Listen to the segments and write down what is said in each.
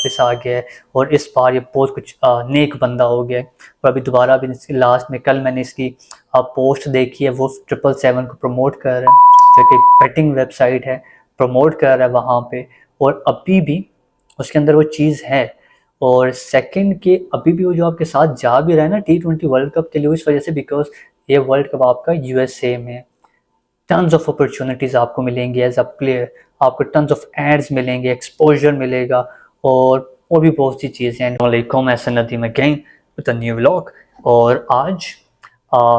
वापस आ गया है और इस बार ये बहुत कुछ नेक बंदा हो गया है। और अभी दोबारा भी इसकी लास्ट में कल मैंने इसकी पोस्ट देखी है, वो 777 को प्रमोट कर रहा है, जो कि बेटिंग वेबसाइट है, प्रमोट कर रहा है वहाँ पे। और अभी भी उसके अंदर वो चीज़ है। और सेकंड के अभी भी वो जो आपके साथ जा भी रहा है ना T20 वर्ल्ड कप के लिए, इस वजह से बिकॉज ये वर्ल्ड कप आपका यूएसए में है। टन्स ऑफ अपॉर्चुनिटीज़ आपको मिलेंगी एज अ प्लेयर, आपको टन्स ऑफ एड्स मिलेंगे, एक्सपोजर मिलेगा और भी बहुत सी चीज़ें हैं। वालेकुम, ऐसा Nadeem again with a new vlog. और आज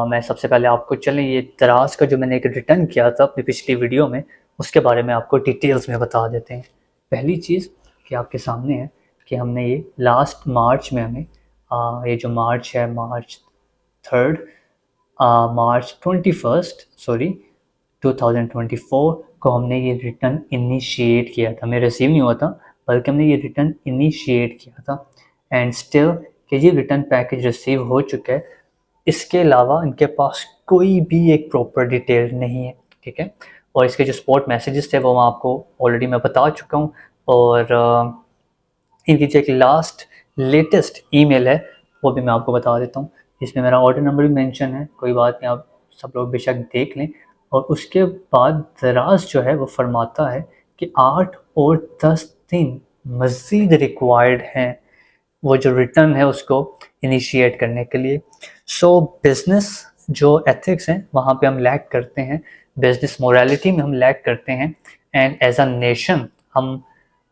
मैं सबसे पहले आपको चलें ये दराज का जो मैंने एक रिटर्न किया था अपनी पिछली वीडियो में, उसके बारे में आपको डिटेल्स में बता देते हैं। पहली चीज़ कि आपके सामने है कि हमने ये लास्ट मार्च में हमें ये जो मार्च है, मार्च 3, मार्च 21 सॉरी 2024 को हमने ये रिटर्न इनिशिएट किया था। हमें रिसीव नहीं हुआ था, बल्कि हमने ये रिटर्न इनिशिएट किया था। एंड स्टिल कि ये रिटर्न पैकेज रिसीव हो चुका है, इसके अलावा इनके पास कोई भी एक प्रॉपर डिटेल नहीं है, ठीक है। और इसके जो सपोर्ट मैसेजेस थे वो मैं आपको ऑलरेडी मैं बता चुका हूँ। और इनकी जो एक लास्ट लेटेस्ट ईमेल है वो भी मैं आपको बता देता हूँ। इसमें मेरा ऑर्डर नंबर भी मेंशन है, कोई बात नहीं, आप सब लोग बेशक देख लें। और उसके बाद दराज जो है वो फरमाता है कि 8 और 10 दिन मज़ीद रिक्वायर्ड हैं वो जो रिटर्न है उसको इनिशिएट करने के लिए। सो बिज़नेस जो एथिक्स हैं वहाँ पे हम लैक करते हैं, बिज़नेस मोरालिटी में हम लैक करते हैं। एंड एज अ नेशन हम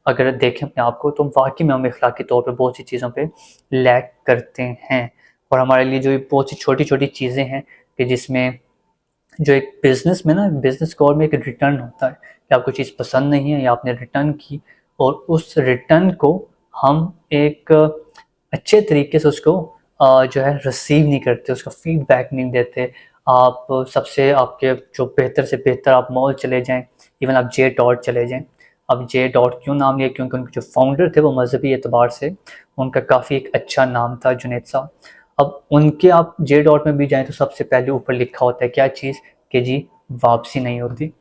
अगर देखें अपने आप को तो वाकई में हम इखलाकी तौर पे बहुत सी चीज़ों पे लैक करते हैं। और हमारे लिए जो बहुत सी छोटी छोटी चीज़ें हैं कि जिसमें जो एक बिज़नेस में ना, बिज़नेस कॉल में एक रिटर्न होता है कि आपको चीज़ पसंद नहीं है या आपने रिटर्न की, और उस रिटर्न को हम एक अच्छे तरीके से उसको जो है रिसीव नहीं करते, उसका फीडबैक नहीं देते। आप सबसे आपके जो बेहतर से बेहतर आप मॉल चले जाएं, इवन आप जे डॉट चले जाएं। अब जे डॉट क्यों नाम लिया, क्योंकि उनके जो फाउंडर थे वो मजहबी एतबार से उनका काफ़ी एक अच्छा नाम था, जुनैद साहब। अब उनके आप जे डॉट में भी जाएं तो सबसे पहले ऊपर लिखा होता है क्या चीज़ कि जी वापसी नहीं होती।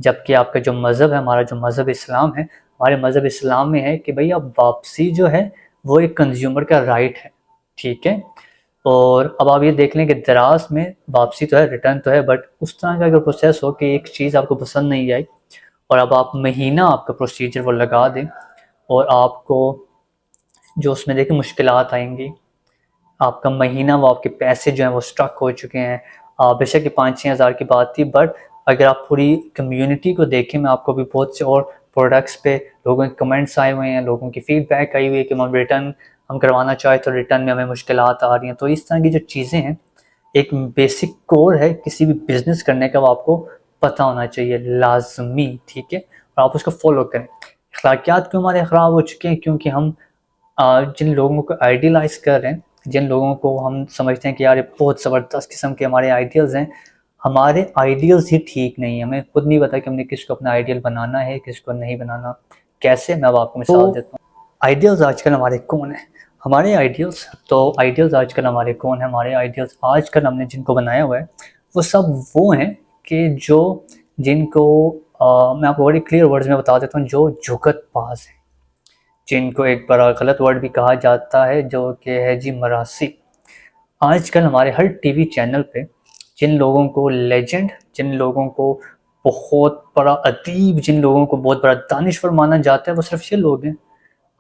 जबकि आपका जो मज़हब है, हमारा जो मज़हब इस्लाम है, हमारे मज़हब इस्लाम में है कि भाई अब वापसी जो है वो एक कंज्यूमर का राइट है, ठीक है। और अब आप ये देख लें कि दराज में वापसी तो है, रिटर्न तो है, बट उस तरह का अगर प्रोसेस हो कि एक चीज़ आपको पसंद नहीं आई और अब आप महीना आपका प्रोसीजर वो लगा दें और आपको जो उसमें देखिए मुश्किलात आएंगी, आपका महीना वो आपके पैसे जो हैं वो स्टक हो चुके हैं। बेशक ये 5-6 हज़ार की बात थी, बट अगर आप पूरी कम्युनिटी को देखें, मैं आपको भी बहुत से और प्रोडक्ट्स पे लोगों के कमेंट्स आए हुए हैं, लोगों की फीडबैक आई हुई है कि हम रिटर्न हम करवाना चाहें तो रिटर्न में हमें मुश्किलात आ रही हैं। तो इस तरह की जो चीज़ें हैं, एक बेसिक कोर है किसी भी बिज़नेस करने का, वो आपको पता होना चाहिए लाजमी, ठीक है। और आप उसको फॉलो करें। अखलाकियात क्यों हमारे ख़राब हो चुके हैं, क्योंकि हम जिन लोगों को आइडियलाइज कर रहे हैं, जिन लोगों को हम समझते हैं कि यार ये बहुत ज़बरदस्त किस्म के हमारे आइडियल्स हैं, हमारे आइडियल्स ही ठीक नहीं है। हमें खुद नहीं पता कि हमने किसको अपना आइडियल बनाना है, किसको नहीं बनाना। कैसे, मैं अब आपको मिसाल देता हूँ। आइडियल्स आजकल हमारे कौन है, हमारे आइडियल्स तो आइडियल्स आजकल हमारे कौन है, हमारे आइडियल्स आजकल हमने जिनको बनाया हुआ है वो सब वो हैं कि जो जिनको मैं आपको बड़ी क्लियर वर्ड्स में बता देता हूँ, जो झुकत बाज है, जिनको एक बड़ा गलत वर्ड भी कहा जाता है जो कि है जी मरासी। आजकल हमारे हर टीवी चैनल पे जिन लोगों को लेजेंड, जिन लोगों को बहुत बड़ा अदीब, जिन लोगों को बहुत बड़ा दानिश्वर माना जाता है, वो सिर्फ ये लोग हैं।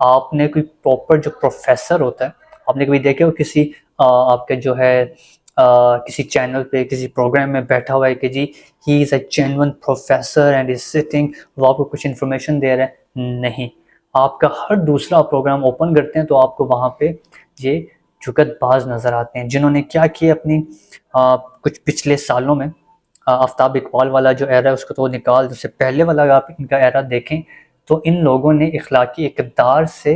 आपने कोई प्रॉपर जो प्रोफेसर होता है, आपने कभी देखे हो किसी आपके जो है किसी चैनल पे किसी प्रोग्राम में बैठा हुआ है कि जी he is a genuine professor and is sitting, वो आपको कुछ इन्फॉर्मेशन दे रहा है? नहीं। आपका हर दूसरा प्रोग्राम ओपन करते हैं तो आपको वहाँ पे ये जुगतबाज नज़र आते हैं, जिन्होंने क्या किया अपनी कुछ पिछले सालों में। आफ्ताब इकबाल वाला जो एरा है उसको तो निकाल, उससे पहले वाला अगर आप इनका एरा देखें तो इन लोगों ने इखलाकी इक़दार से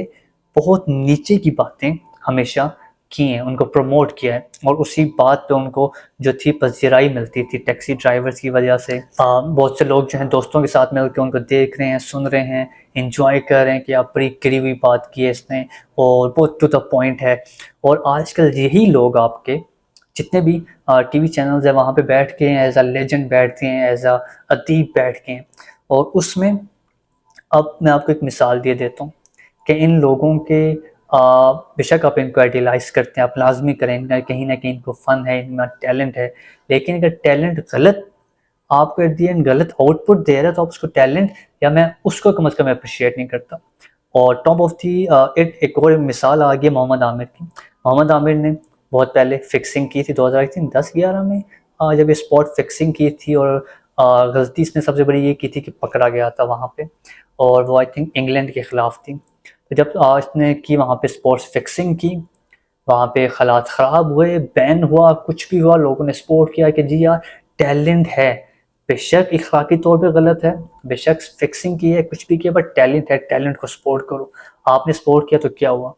बहुत नीचे की बातें हमेशा की हैं, उनको प्रमोट किया है। और उसी बात पे उनको जो थी पज़ीराई मिलती थी टैक्सी ड्राइवर्स की वजह से। बहुत से लोग जो हैं दोस्तों के साथ मिलकर उनको देख रहे हैं, सुन रहे हैं, इंजॉय कर रहे हैं कि आप बड़ी करी हुई बात की है इसने और बहुत टू द पॉइंट है। और आजकल यही लोग आपके जितने भी टीवी चैनल्स हैं वहाँ पे बैठ के एज अ लेजेंड बैठते हैं, एज अ अदीब बैठ के हैं। और उसमें अब मैं आपको एक मिसाल दे देता हूँ कि इन लोगों के बेशक आप इनको आइडियलाइज करते हैं, आप लाजमी करेंगे, कहीं ना कहीं इनको फ़न है, इनमें टैलेंट है, लेकिन अगर टैलेंट गलत आपको एट दी एंड गलत आउटपुट दे रहा है तो आप उसको टैलेंट, या मैं उसको कम अज़ कम अप्रिशिएट नहीं करता। और टॉप ऑफ दी एक और मिसाल आ गई मोहम्मद आमिर की। मोहम्मद आमिर ने बहुत पहले फिक्सिंग की थी 2010-11 में, जब ये स्पॉट फिक्सिंग की थी, और गलती इसने सबसे बड़ी ये की थी कि पकड़ा गया था वहाँ पे, और वो आई थिंक इंग्लैंड के ख़िलाफ़ थी। तो जब इसने की वहाँ पे स्पोर्ट्स फिक्सिंग की, वहाँ पे हालात ख़राब हुए, बैन हुआ, कुछ भी हुआ, लोगों ने सपोर्ट किया कि जी यार टैलेंट है, बेशक इखलाकी तौर पे गलत है, बेशक फिक्सिंग की है, कुछ भी किया, बट टैलेंट है, टैलेंट को सपोर्ट करो। आपने सपोर्ट किया तो क्या हुआ,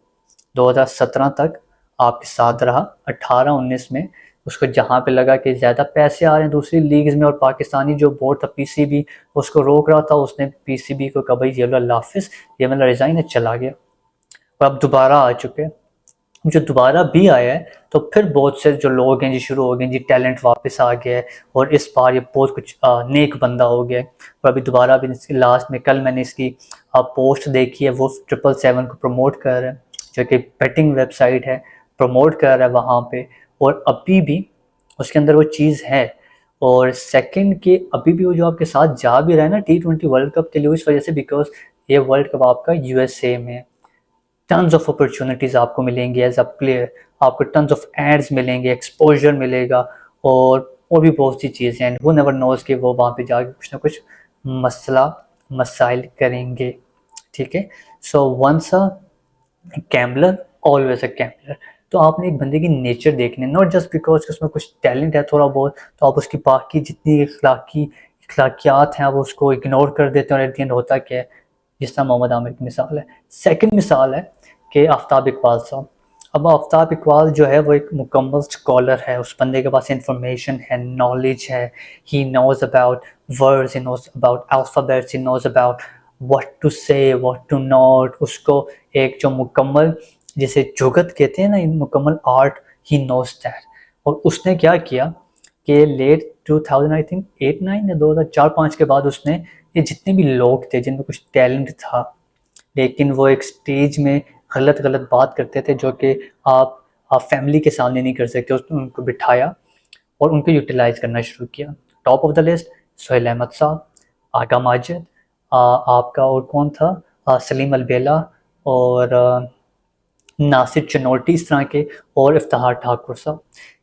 2017 तक आपके साथ रहा, 18-19 में उसको जहाँ पे लगा कि ज़्यादा पैसे आ रहे हैं दूसरी लीग्स में, और पाकिस्तानी जो बोर्ड था पीसीबी उसको रोक रहा था, उसने पीसीबी को कहा भाई ये अल्लाह हाफिज़, ये मतलब रिज़ाइन है, चला गया। और अब दोबारा आ चुके हैं, जो दोबारा भी आया है तो फिर बहुत से जो लोग हैं जी शुरू हो गए जी, टैलेंट वापस आ गया है, और इस बार ये बहुत कुछ नेक बंदा हो गया है। और अभी दोबारा भी लास्ट में कल मैंने इसकी पोस्ट देखी है, वो 777 को प्रमोट कर रहा है, जो कि बेटिंग वेबसाइट है, प्रमोट कर रहा है वहाँ पे, और अभी भी उसके अंदर वो चीज़ है। और सेकंड के अभी भी वो जो आपके साथ जा भी रहा है ना T20 वर्ल्ड कप के लिए, इस वजह से बिकॉज ये वर्ल्ड कप आपका यूएसए में है, टन्स ऑफ अपॉर्चुनिटीज़ आपको मिलेंगी एज अ प्लेयर, आपको टन्स ऑफ एड्स मिलेंगे, एक्सपोजर मिलेगा, और भी बहुत सी चीज़ें हैं। वो नेवर नोज कि वो वहाँ पे जाके कुछ ना कुछ मसला मसाइल करेंगे। ठीक है, so once a gambler always a gambler. तो आपने एक बंदे की नेचर देखनी है, नॉट जस्ट बिकॉज उसमें कुछ टैलेंट है थोड़ा बहुत, तो आप उसकी बाकी जितनी इखलाकियात हैं आप उसको इग्नोर कर देते हैं, और एट द एंड होता क्या है, जिस तरह मोहम्मद आमिर की मिसाल है। सेकंड मिसाल है कि आफ्ताब इकबाल साहब। अब आफ्ताब इकबाल जो है वो एक मुकम्मल स्कॉलर है, उस बंदे के पास इंफॉर्मेशन है, नॉलेज है, he knows about words, he knows about alphabets, he knows about what to say, what to not, उसको एक जो मुकम्मल, जिसे जुगत कहते हैं ना, मुकम्मल आर्ट, ही नोज दैट। और उसने क्या किया कि लेट 2000 आई थिंक 8-9 या 2004-5 के बाद उसने ये जितने भी लोग थे जिनमें कुछ टैलेंट था, लेकिन वो एक स्टेज में गलत गलत बात करते थे जो कि आप फैमिली के सामने नहीं कर सकते, उसने उनको बिठाया और उनको यूटिलाइज करना शुरू किया। Top of the list Sohail Ahmed sahab, Agha Majid, आपका और कौन था, सलीम अलबेला, और नासिर चनोटी, इस तरह के, और इफ्तिखार ठाकुर साहब।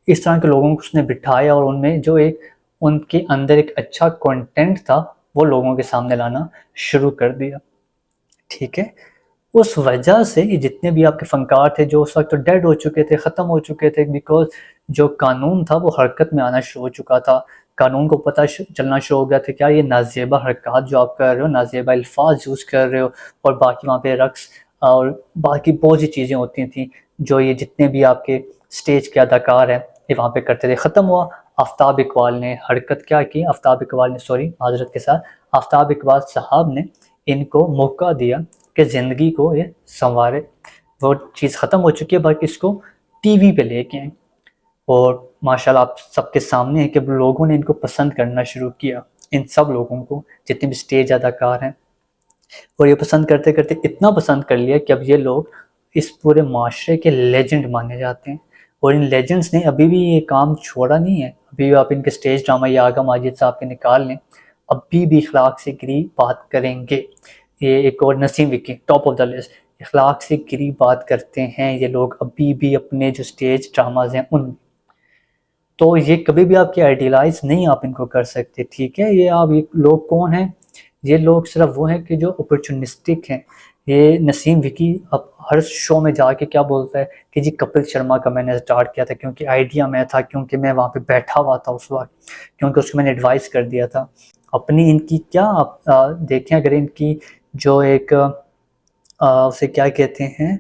इस तरह के लोगों को उसने बिठाया और उनमें जो एक उनके अंदर एक अच्छा कंटेंट था वो लोगों के सामने लाना शुरू कर दिया। ठीक है, उस वजह से ये जितने भी आपके फनकार थे जो उस वक्त तो डेड हो चुके थे, ख़त्म हो चुके थे, बिकॉज जो कानून था वो हरकत में आना शुरू हो चुका था। कानून को पता चलना शुरू हो गया था क्या, ये नाजेबा हरकत जो आप कर रहे हो, नाजेबा अल्फाज यूज़ कर रहे हो, और बाकी वहाँ पे रक्स और बाकी बहुत सी चीज़ें होती थी जो ये जितने भी आपके स्टेज के अदाकार हैं ये वहाँ पे करते थे। ख़त्म हुआ। आफ्ताब इकबाल ने हरकत क्या की, आफ्ताब इकबाल ने, सॉरी माजरत के साथ, आफ्ताब इकबाल साहब ने इनको मौका दिया कि ज़िंदगी को ये संवारे। वो चीज़ ख़त्म हो चुकी है, बाकी इसको टीवी पे लेके आए, और माशाल्लाह आप सबके सामने है कि लोगों ने इनको पसंद करना शुरू किया, इन सब लोगों को जितने भी स्टेज अदाकार हैं, और ये पसंद करते करते इतना पसंद कर लिया कि अब ये लोग इस पूरे माशरे के लेजेंड माने जाते हैं। और इन लेजेंड्स ने अभी भी ये काम छोड़ा नहीं है। अभी भी आप इनके स्टेज ड्रामा या आगा माजिद साहब के निकाल लें, अभी भी इखलाक से गिरी बात करेंगे। ये एक और Naseem Vicky, top of the list, इखलाक से गिरी बात करते हैं ये लोग अभी भी अपने जो स्टेज ड्रामाज हैं उन। तो ये कभी भी आपके आइडियलाइज नहीं आप इनको कर सकते। ठीक है, ये आप ये लोग कौन हैं, ये लोग सिर्फ वो हैं कि जो अपॉर्चुनिस्टिक हैं। ये नसीम विकी अब हर शो में जाके क्या बोलता है कि जी कपिल शर्मा का मैंने स्टार्ट किया था क्योंकि आइडिया मैं था, क्योंकि मैं वहाँ पे बैठा हुआ था उस वक्त, क्योंकि उसको मैंने एडवाइस कर दिया था। अपनी इनकी क्या आप देखें, अगर इनकी जो एक उसे क्या कहते हैं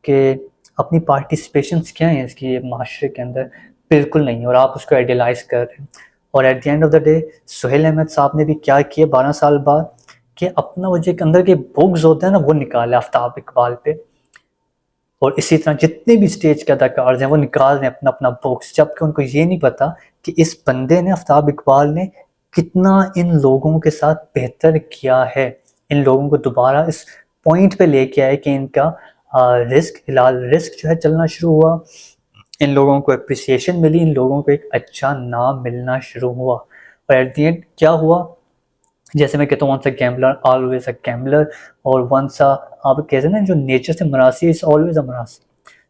कि अपनी पार्टिसिपेशंस क्या हैं इसकी माशरे के अंदर, बिल्कुल नहीं है, और आप उसको आइडियलाइज कर रहे हैं। और at the end of the day Sohail Ahmed sahab ने भी क्या किया 12 साल बाद, कि अपना वो जो एक अंदर के बुग्स होते हैं ना वो निकाले आफ्ताब इकबाल पे, और इसी तरह जितने भी स्टेज के अदाकार हैं वो निकाल रहे हैं अपना अपना बुक्स, जबकि उनको ये नहीं पता कि इस बंदे ने, आफ्ताब इकबाल ने, कितना इन लोगों के साथ बेहतर किया है, इन लोगों को दोबारा इस पॉइंट पे लेके आए कि इनका रिस्क फिलहाल रिस्क जो है चलना शुरू हुआ, इन लोगों को अप्रिसिएशन मिली, इन लोगों को एक अच्छा नाम मिलना शुरू हुआ। और एट द एंड क्या हुआ, जैसे मैं कहता हूँ once a gambler always a gambler, और वंस आप कहते हैं ना जो नेचर से मरासी इज ऑलवेज अ मरासी,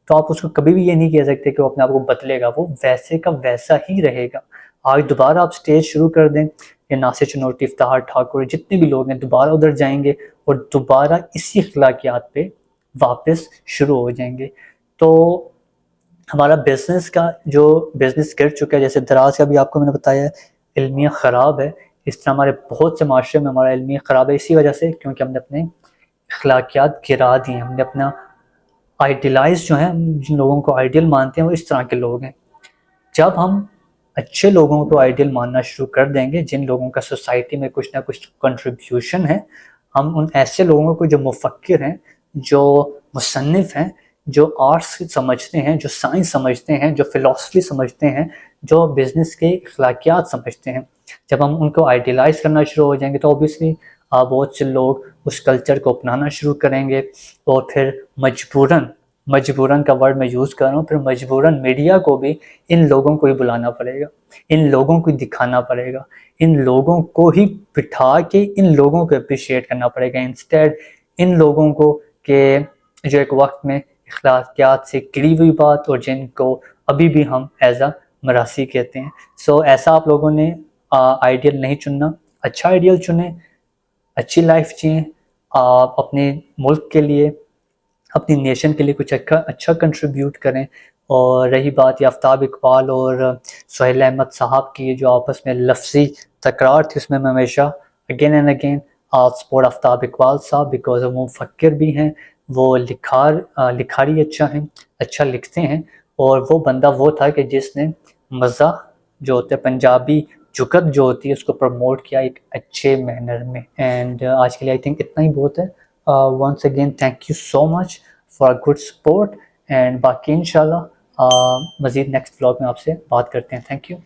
तो आप उसको कभी भी ये नहीं कह सकते कि वो अपने आप को बदलेगा, वो वैसे का वैसा ही रहेगा। आज दोबारा आप स्टेज शुरू कर दें, ये नासिर चनोटी, इफ्तिखार ठाकुर, जितने भी लोग हैं दोबारा उधर जाएंगे और दोबारा इसी अखलाकियात पे वापस शुरू हो जाएंगे। तो हमारा बिजनेस का जो बिजनेस गिर चुका है, जैसे दराज का भी आपको मैंने बताया है, इल्मिया ख़राब है, इस तरह हमारे बहुत से माशरे में हमारा इल्मिया ख़राब है इसी वजह से, क्योंकि हमने अपने अखलाकियात गिरा दिए, हमने अपना आइडियलाइज जो है, जिन लोगों को आइडियल मानते हैं वो इस तरह के लोग हैं। जब हम अच्छे लोगों को आइडियल मानना शुरू कर देंगे, जिन लोगों का सोसाइटी में कुछ ना कुछ कंट्रीब्यूशन है, हम उन ऐसे लोगों को जो मुफक्किर हैं, जो मुसन्निफ हैं, जो आर्ट्स समझते हैं, जो साइंस समझते हैं, जो फ़िलासफ़ी समझते हैं, जो बिज़नेस के अखलाकियात समझते हैं, जब हम उनको आइडियलाइज़ करना शुरू हो जाएंगे तो ऑब्वियसली बहुत से लोग उस कल्चर को अपनाना शुरू करेंगे, और फिर मजबूरन, मजबूरन का वर्ड मैं यूज़ कर रहा हूँ, फिर मजबूरन मीडिया को भी इन लोगों को ही बुलाना पड़ेगा, इन लोगों को दिखाना पड़ेगा, इन लोगों को ही बिठा के इन लोगों को अप्रिशिएट करना पड़ेगा, इंस्टेड इन लोगों को कि जो एक वक्त में अखलाकियात से गिरी हुई बात, और जिनको अभी भी हम एज अ मरासी कहते हैं। सो ऐसा आप लोगों ने आइडियल नहीं चुनना, अच्छा आइडियल चुने, अच्छी लाइफ जिए, आप अपने मुल्क के लिए, अपनी नेशन के लिए कुछ अच्छा कंट्रीब्यूट करें। और रही बात ये आफ्ताब इकबाल और सुहेल अहमद साहब की जो आपस में लफ्ज़ी तकरार थी, उसमें मैं हमेशा again and again support Aftab Iqbal साहब, बिकॉज वो मुफक्किर भी हैं, वो लिखारी अच्छा हैं, अच्छा लिखते हैं, और वो बंदा वो था कि जिसने मज़ा जो होता है, पंजाबी जुगत जो होती है, उसको प्रमोट किया एक अच्छे मैनर में। एंड आज के लिए आई थिंक इतना ही बहुत है। Once again thank you so much for good support, and बाकी इंशाल्लाह मज़ीद नेक्स्ट व्लॉग में आपसे बात करते हैं। Thank you.